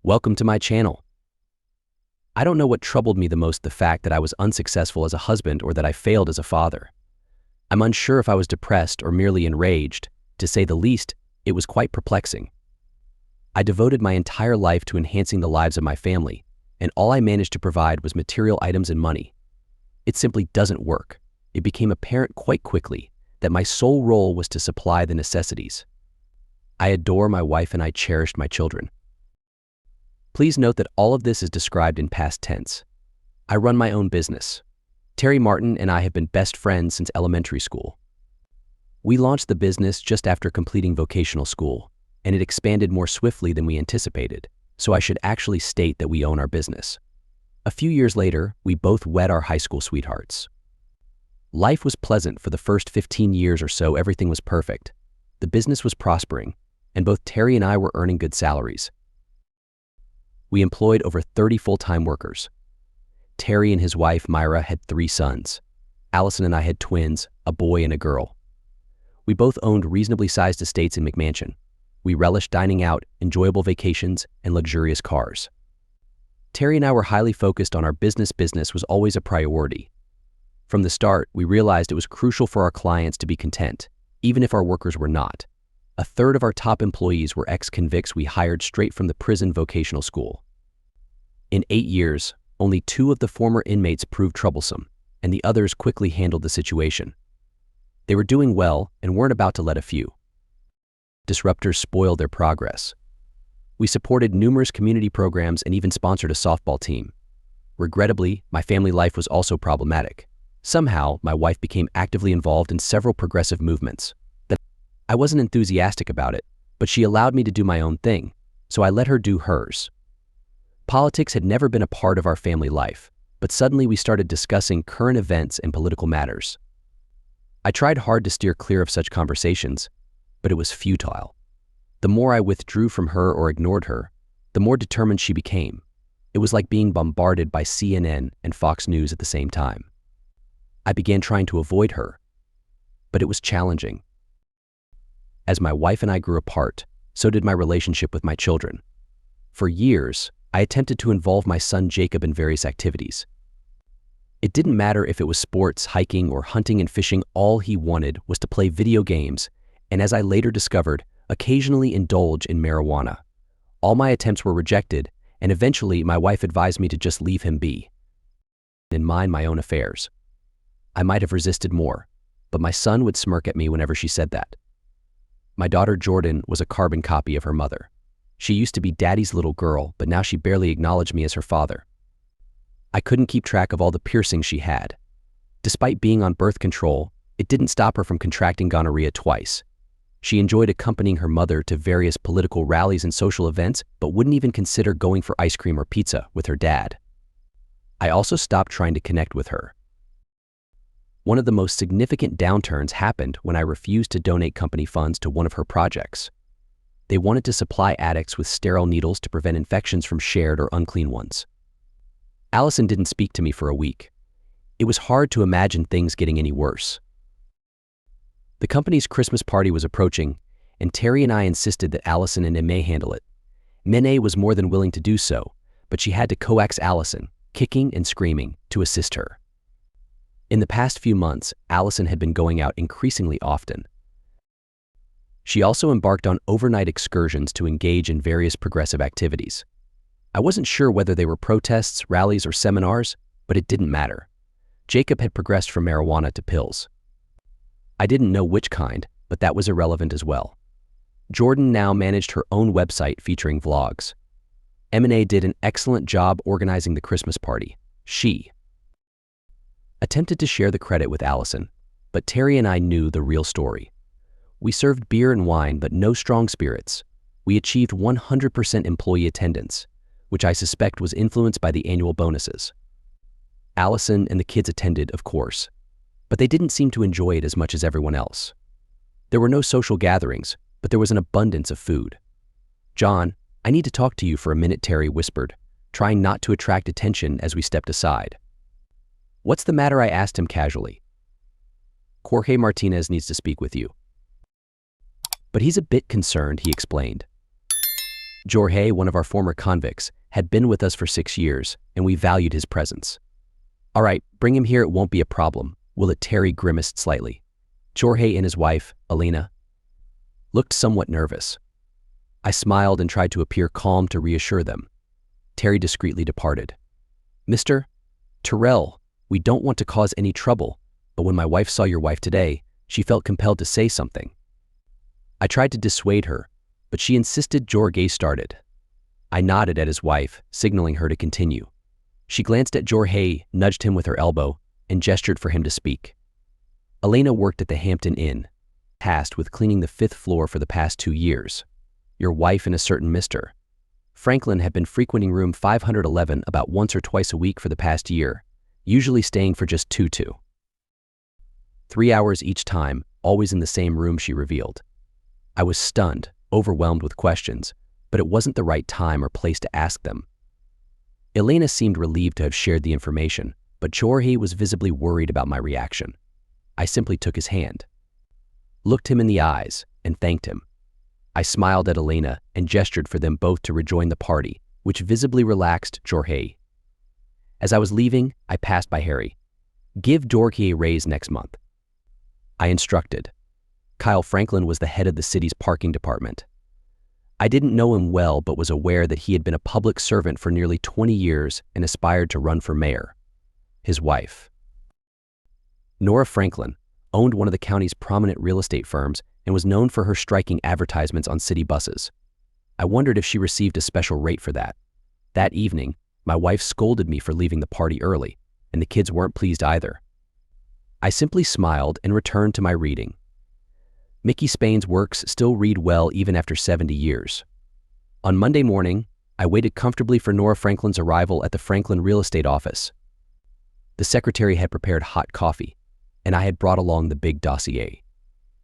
Welcome to my channel. I don't know what troubled me the most, the fact that I was unsuccessful as a husband or that I failed as a father. I'm unsure if I was depressed or merely enraged. To say the least, it was quite perplexing. I devoted my entire life to enhancing the lives of my family, and all I managed to provide was material items and money. It simply doesn't work. It became apparent quite quickly that my sole role was to supply the necessities. I adore my wife and I cherished my children. Please note that all of this is described in past tense. I run my own business. Terry Martin and I have been best friends since elementary school. We launched the business just after completing vocational school, and it expanded more swiftly than we anticipated, so I should actually state that we own our business. A few years later, we both wed our high school sweethearts. Life was pleasant for the first 15 years or so. Everything was perfect. The business was prospering, and both Terry and I were earning good salaries. We employed over 30 full-time workers. Terry and his wife, Myra, had 3 sons. Allison and I had twins, a boy and a girl. We both owned reasonably sized estates in McMansion. We relished dining out, enjoyable vacations, and luxurious cars. Terry and I were highly focused on our business. Business was always a priority. From the start, we realized it was crucial for our clients to be content, even if our workers were not. A third of our top employees were ex-convicts we hired straight from the prison vocational school. In 8 years, only 2 of the former inmates proved troublesome, and the others quickly handled the situation. They were doing well and weren't about to let a few disruptors spoil their progress. We supported numerous community programs and even sponsored a softball team. Regrettably, my family life was also problematic. Somehow, my wife became actively involved in several progressive movements. I wasn't enthusiastic about it, but she allowed me to do my own thing, so I let her do hers. Politics had never been a part of our family life, but suddenly we started discussing current events and political matters. I tried hard to steer clear of such conversations, but it was futile. The more I withdrew from her or ignored her, the more determined she became. It was like being bombarded by CNN and Fox News at the same time. I began trying to avoid her, but it was challenging. As my wife and I grew apart, so did my relationship with my children. For years, I attempted to involve my son Jacob in various activities. It didn't matter if it was sports, hiking, or hunting and fishing. All he wanted was to play video games, and as I later discovered, occasionally indulge in marijuana. All my attempts were rejected, and eventually my wife advised me to just leave him be and mind my own affairs. I might have resisted more, but my son would smirk at me whenever she said that. My daughter Jordan was a carbon copy of her mother. She used to be daddy's little girl, but now she barely acknowledged me as her father. I couldn't keep track of all the piercings she had. Despite being on birth control, it didn't stop her from contracting gonorrhea twice. She enjoyed accompanying her mother to various political rallies and social events, but wouldn't even consider going for ice cream or pizza with her dad. I also stopped trying to connect with her. One of the most significant downturns happened when I refused to donate company funds to one of her projects. They wanted to supply addicts with sterile needles to prevent infections from shared or unclean ones. Allison didn't speak to me for a week. It was hard to imagine things getting any worse. The company's Christmas party was approaching, and Terry and I insisted that Allison and May handle it. Mene was more than willing to do so, but she had to coax Allison, kicking and screaming, to assist her. In the past few months, Allison had been going out increasingly often. She also embarked on overnight excursions to engage in various progressive activities. I wasn't sure whether they were protests, rallies, or seminars, but it didn't matter. Jacob had progressed from marijuana to pills. I didn't know which kind, but that was irrelevant as well. Jordan now managed her own website featuring vlogs. M&A did an excellent job organizing the Christmas party. She attempted to share the credit with Allison, but Terry and I knew the real story. We served beer and wine, but no strong spirits. We achieved 100% employee attendance, which I suspect was influenced by the annual bonuses. Allison and the kids attended, of course, but they didn't seem to enjoy it as much as everyone else. There were no social gatherings, but there was an abundance of food. "John, I need to talk to you for a minute," Terry whispered, trying not to attract attention as we stepped aside. "What's the matter?" I asked him casually. "Jorge Martinez needs to speak with you." "But he's a bit concerned," he explained. Jorge, one of our former convicts, had been with us for 6 years, and we valued his presence. All right, bring him here, it won't be a problem, will it? Terry grimaced slightly. Jorge and his wife, Elena, looked somewhat nervous. I smiled and tried to appear calm to reassure them. Terry discreetly departed. Mr. Terrell, we don't want to cause any trouble, but when my wife saw your wife today, she felt compelled to say something. I tried to dissuade her, but she insisted. Jorge started. I nodded at his wife, signaling her to continue. She glanced at Jorge, nudged him with her elbow, and gestured for him to speak. Elena worked at the Hampton Inn, tasked with cleaning the 5th floor for the past 2 years. Your wife and a certain Mr. Franklin have been frequenting room 511 about once or twice a week for the past year, usually staying for just 3 hours each time, always in the same room, she revealed. I was stunned, overwhelmed with questions, but it wasn't the right time or place to ask them. Elena seemed relieved to have shared the information, but Jorge was visibly worried about my reaction. I simply took his hand, looked him in the eyes, and thanked him. I smiled at Elena and gestured for them both to rejoin the party, which visibly relaxed Jorge. As I was leaving, I passed by Harry. Give Jorge a raise next month, I instructed. Kyle Franklin was the head of the city's parking department. I didn't know him well, but was aware that he had been a public servant for nearly 20 years and aspired to run for mayor. His wife, Nora Franklin, owned one of the county's prominent real estate firms and was known for her striking advertisements on city buses. I wondered if she received a special rate for that. That evening, my wife scolded me for leaving the party early, and the kids weren't pleased either. I simply smiled and returned to my reading. Mickey Spain's works still read well even after 70 years. On Monday morning, I waited comfortably for Nora Franklin's arrival at the Franklin real estate office. The secretary had prepared hot coffee, and I had brought along the big dossier.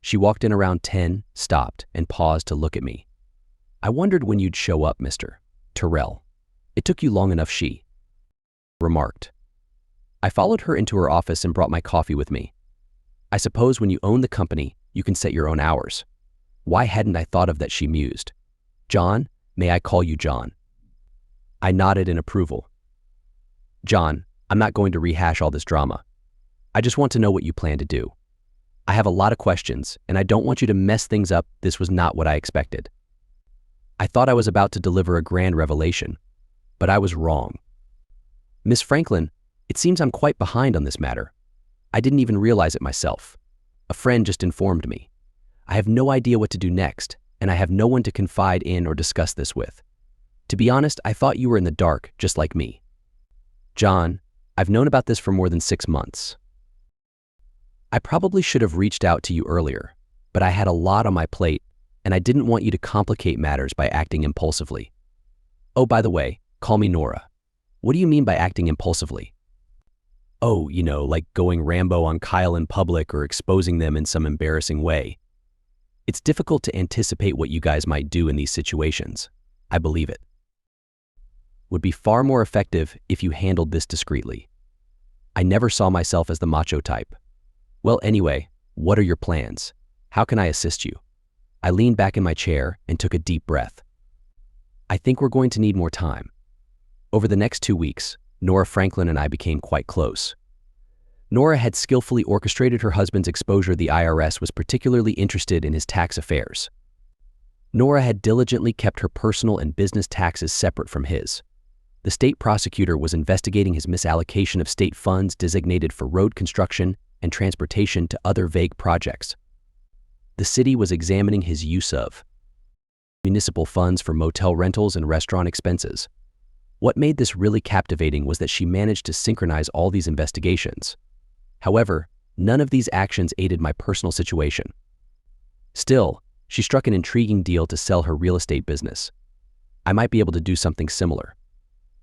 She walked in around 10, stopped, and paused to look at me. I wondered when you'd show up, Mr. Terrell. It took you long enough, she remarked. I followed her into her office and brought my coffee with me. I suppose when you own the company, you can set your own hours. Why hadn't I thought of that, she mused. John, may I call you John? I nodded in approval. John, I'm not going to rehash all this drama. I just want to know what you plan to do. I have a lot of questions, and I don't want you to mess things up. This was not what I expected. I thought I was about to deliver a grand revelation, but I was wrong. Miss Franklin, it seems I'm quite behind on this matter. I didn't even realize it myself. A friend just informed me. I have no idea what to do next, and I have no one to confide in or discuss this with. To be honest, I thought you were in the dark, just like me. John, I've known about this for more than 6 months. I probably should have reached out to you earlier, but I had a lot on my plate, and I didn't want you to complicate matters by acting impulsively. Oh, by the way, call me Nora. What do you mean by acting impulsively? Oh, like going Rambo on Kyle in public or exposing them in some embarrassing way. It's difficult to anticipate what you guys might do in these situations. I believe it would be far more effective if you handled this discreetly. I never saw myself as the macho type. Well, anyway, what are your plans? How can I assist you? I leaned back in my chair and took a deep breath. I think we're going to need more time. Over the next 2 weeks, Nora Franklin and I became quite close. Nora had skillfully orchestrated her husband's exposure. The IRS was particularly interested in his tax affairs. Nora had diligently kept her personal and business taxes separate from his. The state prosecutor was investigating his misallocation of state funds designated for road construction and transportation to other vague projects. The city was examining his use of municipal funds for motel rentals and restaurant expenses. What made this really captivating was that she managed to synchronize all these investigations. However, none of these actions aided my personal situation. Still, she struck an intriguing deal to sell her real estate business. I might be able to do something similar.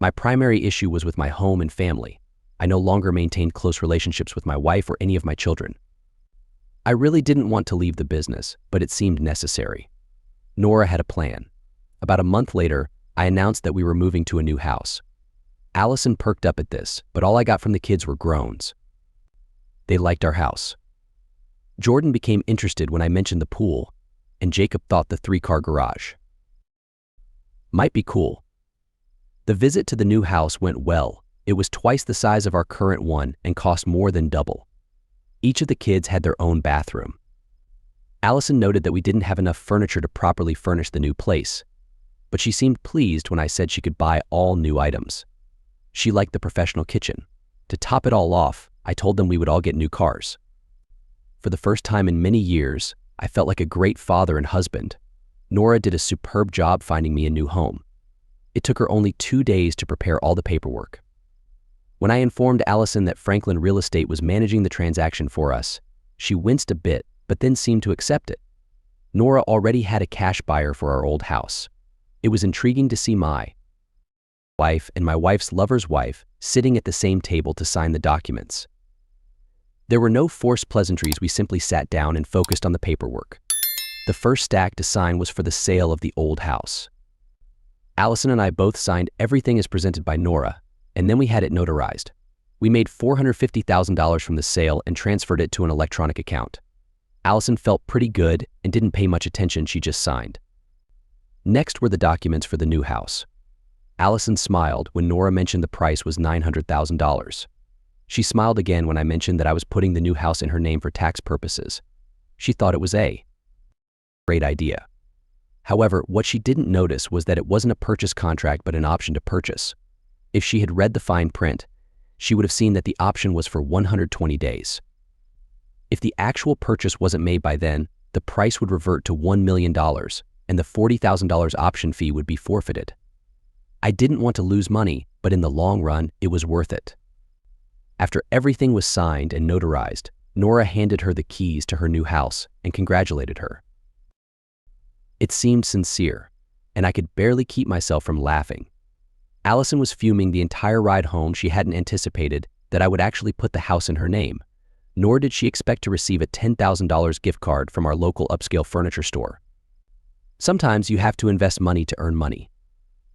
My primary issue was with my home and family. I no longer maintained close relationships with my wife or any of my children. I really didn't want to leave the business, but it seemed necessary. Nora had a plan. About a month later, I announced that we were moving to a new house. Allison perked up at this, but all I got from the kids were groans. They liked our house. Jordan became interested when I mentioned the pool, and Jacob thought the 3-car garage Might be cool. The visit to the new house went well. It was twice the size of our current one and cost more than double. Each of the kids had their own bathroom. Allison noted that we didn't have enough furniture to properly furnish the new place, but she seemed pleased when I said she could buy all new items. She liked the professional kitchen. To top it all off, I told them we would all get new cars. For the first time in many years, I felt like a great father and husband. Nora did a superb job finding me a new home. It took her only 2 days to prepare all the paperwork. When I informed Allison that Franklin Real Estate was managing the transaction for us, she winced a bit, but then seemed to accept it. Nora already had a cash buyer for our old house. It was intriguing to see my wife and my wife's lover's wife sitting at the same table to sign the documents. There were no forced pleasantries. We simply sat down and focused on the paperwork. The first stack to sign was for the sale of the old house. Allison and I both signed everything as presented by Nora, and then we had it notarized. We made $450,000 from the sale and transferred it to an electronic account. Allison felt pretty good and didn't pay much attention. She just signed. Next were the documents for the new house. Allison smiled when Nora mentioned the price was $900,000. She smiled again when I mentioned that I was putting the new house in her name for tax purposes. She thought it was a great idea. However, what she didn't notice was that it wasn't a purchase contract but an option to purchase. If she had read the fine print, she would have seen that the option was for 120 days. If the actual purchase wasn't made by then, the price would revert to $1 million and the $40,000 option fee would be forfeited. I didn't want to lose money, but in the long run, it was worth it. After everything was signed and notarized, Nora handed her the keys to her new house and congratulated her. It seemed sincere, and I could barely keep myself from laughing. Allison was fuming the entire ride home. She hadn't anticipated that I would actually put the house in her name, nor did she expect to receive a $10,000 gift card from our local upscale furniture store. Sometimes you have to invest money to earn money.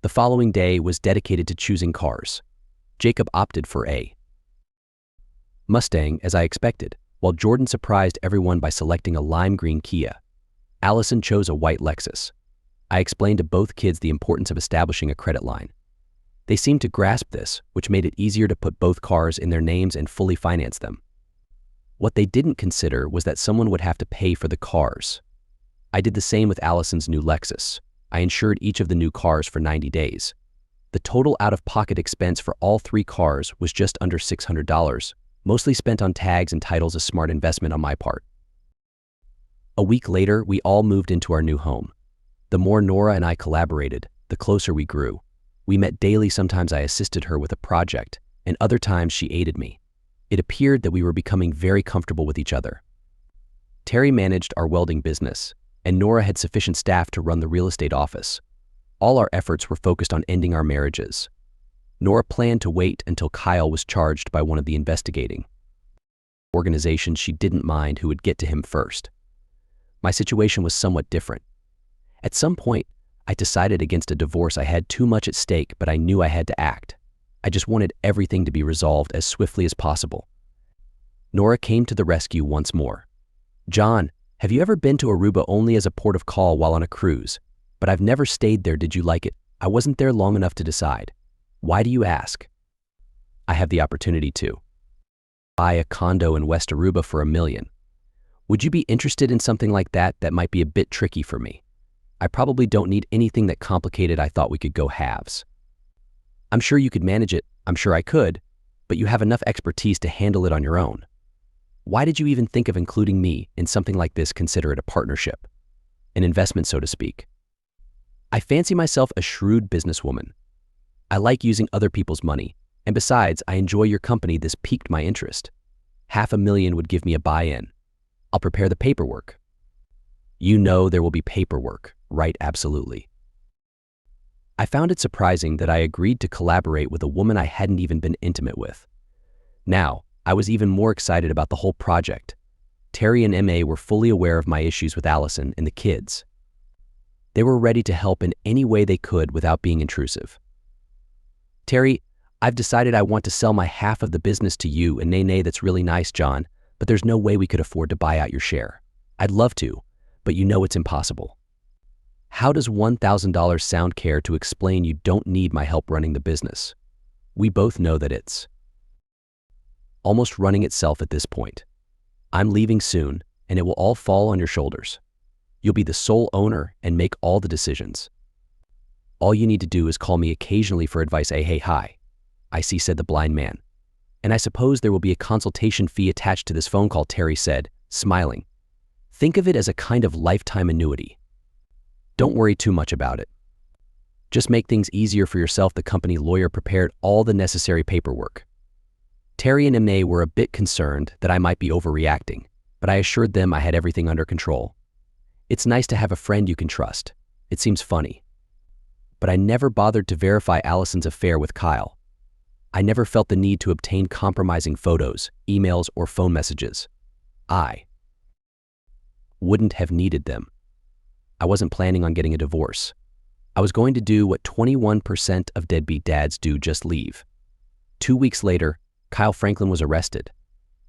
The following day was dedicated to choosing cars. Jacob opted for a Mustang, as I expected, while Jordan surprised everyone by selecting a lime green Kia. Allison chose a white Lexus. I explained to both kids the importance of establishing a credit line. They seemed to grasp this, which made it easier to put both cars in their names and fully finance them. What they didn't consider was that someone would have to pay for the cars. I did the same with Allison's new Lexus. I insured each of the new cars for 90 days. The total out-of-pocket expense for all 3 cars was just under $600, mostly spent on tags and titles, a smart investment on my part. A week later, we all moved into our new home. The more Nora and I collaborated, the closer we grew. We met daily. Sometimes I assisted her with a project, and other times she aided me. It appeared that we were becoming very comfortable with each other. Terry managed our welding business, and Nora had sufficient staff to run the real estate office. All our efforts were focused on ending our marriages. Nora planned to wait until Kyle was charged by one of the investigating organizations. She didn't mind who would get to him first. My situation was somewhat different. At some point, I decided against a divorce. I had too much at stake, but I knew I had to act. I just wanted everything to be resolved as swiftly as possible. Nora came to the rescue once more. "John, have you ever been to Aruba only as a port of call while on a cruise? But I've never stayed there. Did you like it? I wasn't there long enough to decide." "Why do you ask?" "I have the opportunity to buy a condo in West Aruba for $1 million. Would you be interested in something like that? That might be a bit tricky for me. I probably don't need anything that complicated. I thought we could go halves." "I'm sure you could manage it." "I'm sure I could, but you have enough expertise to handle it on your own. Why did you even think of including me in something like this? Consider it a partnership, an investment, so to speak." "I fancy myself a shrewd businesswoman. I like using other people's money, and besides, I enjoy your company." This piqued my interest. $500,000 would give me a buy-in. I'll prepare the paperwork. "You know there will be paperwork, right?" "Absolutely." I found it surprising that I agreed to collaborate with a woman I hadn't even been intimate with. Now, I was even more excited about the whole project. Terry and MA were fully aware of my issues with Allison and the kids. They were ready to help in any way they could without being intrusive. "Terry, I've decided I want to sell my half of the business to you." "And nay, that's really nice, John, but there's no way we could afford to buy out your share." "I'd love to, but you know it's impossible." How does $1,000 sound care to explain you don't need my help running the business? We both know that it's almost running itself at this point. I'm leaving soon, and it will all fall on your shoulders. You'll be the sole owner and make all the decisions. All you need to do is call me occasionally for advice. Hey, hi. I see, said the blind man. And I suppose there will be a consultation fee attached to this phone call, Terry said, smiling. Think of it as a kind of lifetime annuity. Don't worry too much about it. Just make things easier for yourself. The company lawyer prepared all the necessary paperwork. Terry and Emne were a bit concerned that I might be overreacting, but I assured them I had everything under control. It's nice to have a friend you can trust. It seems funny. But I never bothered to verify Allison's affair with Kyle. I never felt the need to obtain compromising photos, emails, or phone messages. I wouldn't have needed them. I wasn't planning on getting a divorce. I was going to do what 21% of deadbeat dads do, just leave. 2 weeks later, Kyle Franklin was arrested.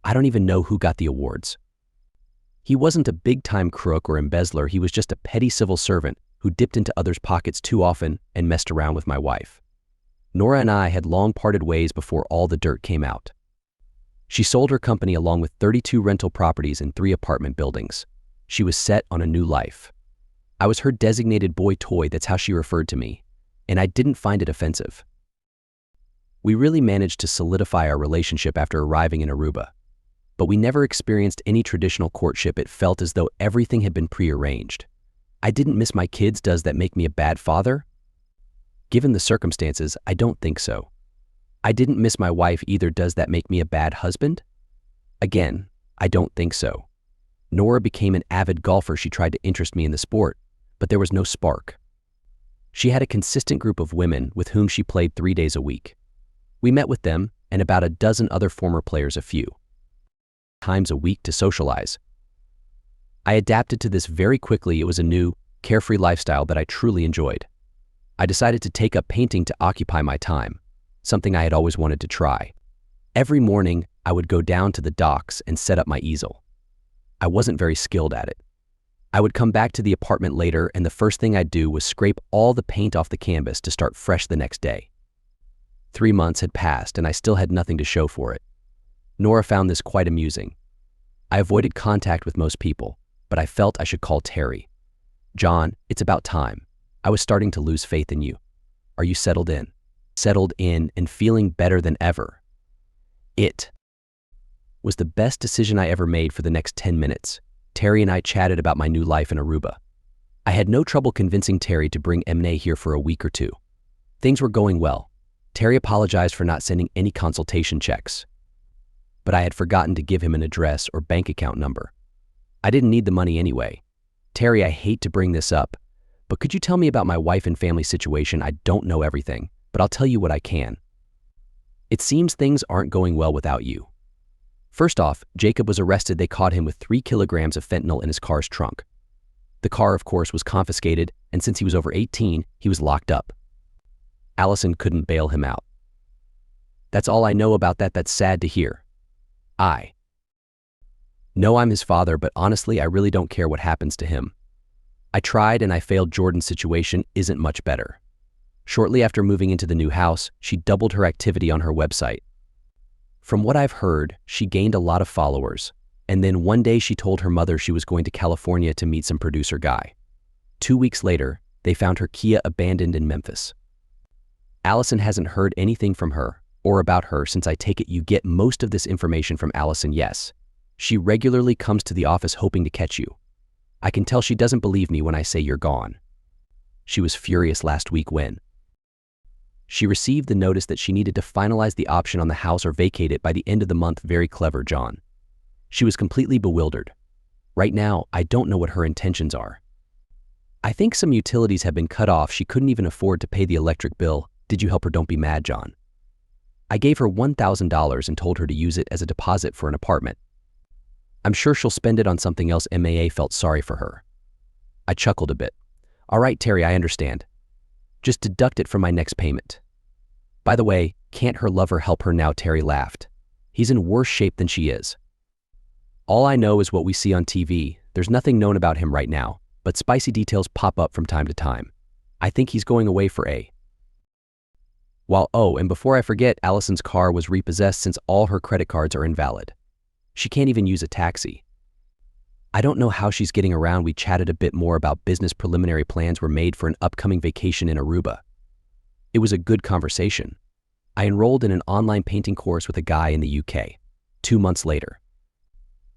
I don't even know who got the awards. He wasn't a big-time crook or embezzler. He was just a petty civil servant who dipped into others' pockets too often and messed around with my wife. Nora and I had long parted ways before all the dirt came out. She sold her company along with 32 rental properties and 3 apartment buildings. She was set on a new life. I was her designated boy toy, that's how she referred to me, and I didn't find it offensive. We really managed to solidify our relationship after arriving in Aruba, but we never experienced any traditional courtship. It felt as though everything had been prearranged. I didn't miss my kids. Does that make me a bad father? Given the circumstances, I don't think so. I didn't miss my wife either. Does that make me a bad husband? Again, I don't think so. Nora became an avid golfer. She tried to interest me in the sport, but there was no spark. She had a consistent group of women with whom she played 3 days a week. We met with them and about a dozen other former players a few times a week to socialize. I adapted to this very quickly. It was a new, carefree lifestyle that I truly enjoyed. I decided to take up painting to occupy my time, something I had always wanted to try. Every morning, I would go down to the docks and set up my easel. I wasn't very skilled at it. I would come back to the apartment later, and the first thing I'd do was scrape all the paint off the canvas to start fresh the next day. 3 months had passed, and I still had nothing to show for it. Nora found this quite amusing. I avoided contact with most people, but I felt I should call Terry. John, it's about time. I was starting to lose faith in you. Are you settled in? Settled in and feeling better than ever. It was the best decision I ever made. For the next 10 minutes, Terry and I chatted about my new life in Aruba. I had no trouble convincing Terry to bring Emne here for a week or 2. Things were going well. Terry apologized for not sending any consultation checks, but I had forgotten to give him an address or bank account number. I didn't need the money anyway. Terry, I hate to bring this up, but could you tell me about my wife and family situation? I don't know everything, but I'll tell you what I can. It seems things aren't going well without you. First off, Jacob was arrested. They caught him with 3 kilograms of fentanyl in his car's trunk. The car, of course, was confiscated, and since he was over 18, he was locked up. Allison couldn't bail him out. That's all I know about that. That's sad to hear. I know I'm his father, but honestly, I really don't care what happens to him. I tried and I failed. Jordan's situation isn't much better. Shortly after moving into the new house, she doubled her activity on her website. From what I've heard, she gained a lot of followers, and then one day she told her mother she was going to California to meet some producer guy. 2 weeks later, they found her Kia abandoned in Memphis. Allison hasn't heard anything from her or about her since. I take it you get most of this information from Allison. Yes. She regularly comes to the office hoping to catch you. I can tell she doesn't believe me when I say you're gone. She was furious last week when she received the notice that she needed to finalize the option on the house or vacate it by the end of the month. Very clever, John. She was completely bewildered. Right now, I don't know what her intentions are. I think some utilities have been cut off. She couldn't even afford to pay the electric bill. Did you help her? Don't be mad, John. I gave her $1,000 and told her to use it as a deposit for an apartment. I'm sure she'll spend it on something else. MAA felt sorry for her. I chuckled a bit. All right, Terry, I understand. Just deduct it from my next payment. By the way, can't her lover help her now? Terry laughed. He's in worse shape than she is. All I know is what we see on TV. There's nothing known about him right now. but spicy details pop up from time to time. I think he's going away for a while. Oh, and before I forget, Allison's car was repossessed since all her credit cards are invalid. She can't even use a taxi. I don't know how she's getting around. We chatted a bit more about business. Preliminary plans were made for an upcoming vacation in Aruba. It was a good conversation. I enrolled in an online painting course with a guy in the UK. 2 months later,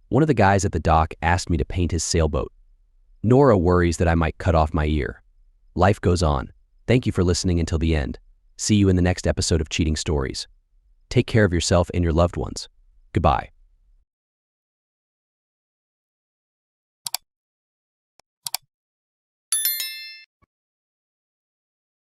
one of the guys at the dock asked me to paint his sailboat. Nora worries that I might cut off my ear. Life goes on. Thank you for listening until the end. See you in the next episode of Cheating Stories. Take care of yourself and your loved ones. Goodbye.